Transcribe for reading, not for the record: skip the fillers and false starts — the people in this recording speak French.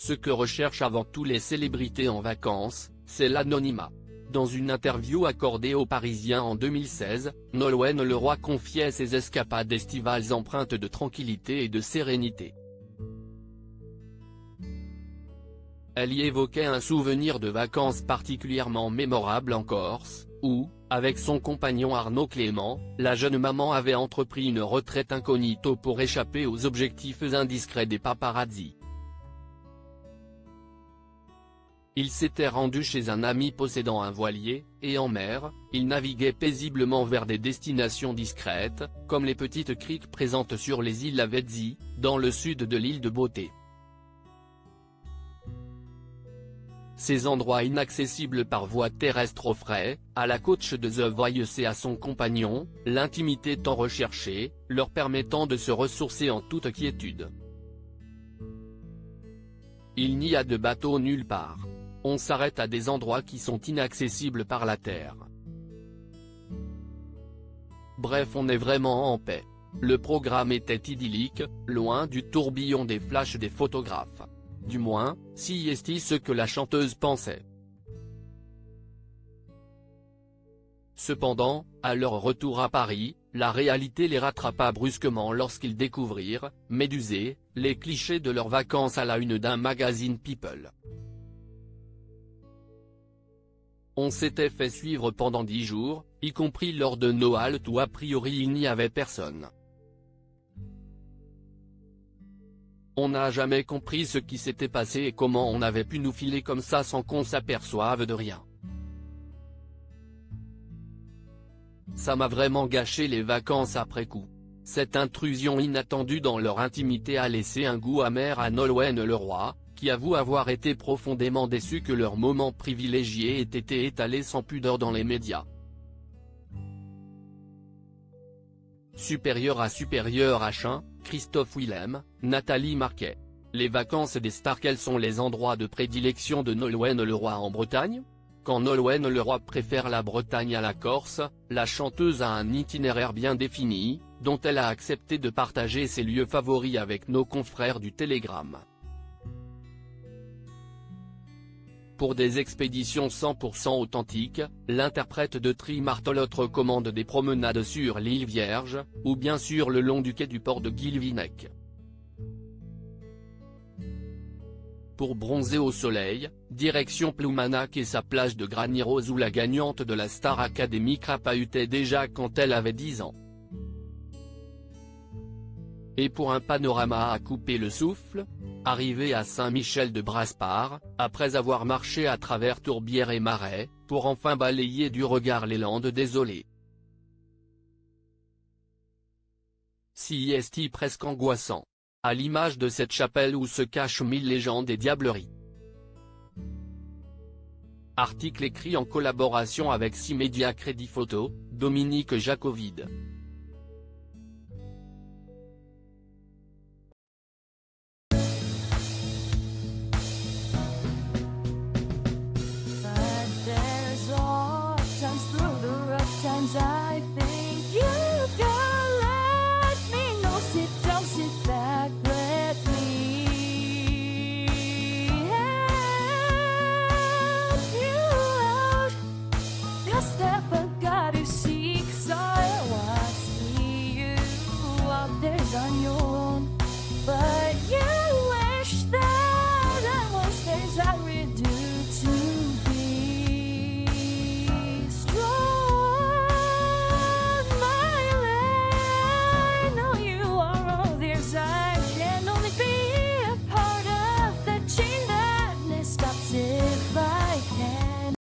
Ce que recherchent avant tout les célébrités en vacances, c'est l'anonymat. Dans une interview accordée aux Parisiens en 2016, Nolwenn Leroy confiait ses escapades estivales empreintes de tranquillité et de sérénité. Elle y évoquait un souvenir de vacances particulièrement mémorable en Corse, où, avec son compagnon Arnaud Clément, la jeune maman avait entrepris une retraite incognito pour échapper aux objectifs indiscrets des paparazzis. Il s'était rendu chez un ami possédant un voilier, et en mer, il naviguait paisiblement vers des destinations discrètes, comme les petites criques présentes sur les îles Lavezzi, dans le sud de l'île de Beauté. Ces endroits inaccessibles par voie terrestre offraient, à la coach de The Voice et à son compagnon, l'intimité tant recherchée, leur permettant de se ressourcer en toute quiétude. Il n'y a de bateau nulle part. On s'arrête à des endroits qui sont inaccessibles par la terre. Bref, on est vraiment en paix. Le programme était idyllique, loin du tourbillon des flashs des photographes. Du moins, si est ce que la chanteuse pensait. Cependant, à leur retour à Paris, la réalité les rattrapa brusquement lorsqu'ils découvrirent, médusés, les clichés de leurs vacances à la une d'un magazine People. On s'était fait suivre pendant 10 jours, y compris lors de nos haltes où a priori il n'y avait personne. On n'a jamais compris ce qui s'était passé et comment on avait pu nous filer comme ça sans qu'on s'aperçoive de rien. Ça m'a vraiment gâché les vacances après coup. Cette intrusion inattendue dans leur intimité a laissé un goût amer à Nolwenn Leroy, qui avoue avoir été profondément déçu que leur moment privilégié ait été étalé sans pudeur dans les médias. Supérieur à H1, Christophe Willem, Nathalie Marquet. Les vacances des stars, quels sont les endroits de prédilection de Nolwenn Leroy en Bretagne? Quand Nolwenn Leroy préfère la Bretagne à la Corse, la chanteuse a un itinéraire bien défini, dont elle a accepté de partager ses lieux favoris avec nos confrères du Télégramme. Pour des expéditions 100% authentiques, l'interprète de Tri Martolotte recommande des promenades sur l'île Vierge, ou bien sûr le long du quai du port de Guilvinec. Pour bronzer au soleil, direction Ploumanac et sa plage de Granit Rose où la gagnante de la Star Academy crapahutait déjà quand elle avait 10 ans. Et pour un panorama à couper le souffle, arrivé à Saint-Michel de Brasparts, après avoir marché à travers tourbières et marais, pour enfin balayer du regard les Landes désolées. Si est presque angoissant. À l'image de cette chapelle où se cachent 1000 légendes et diableries. Article écrit en collaboration avec 6 médias Crédit Photo, Dominique Jacovide.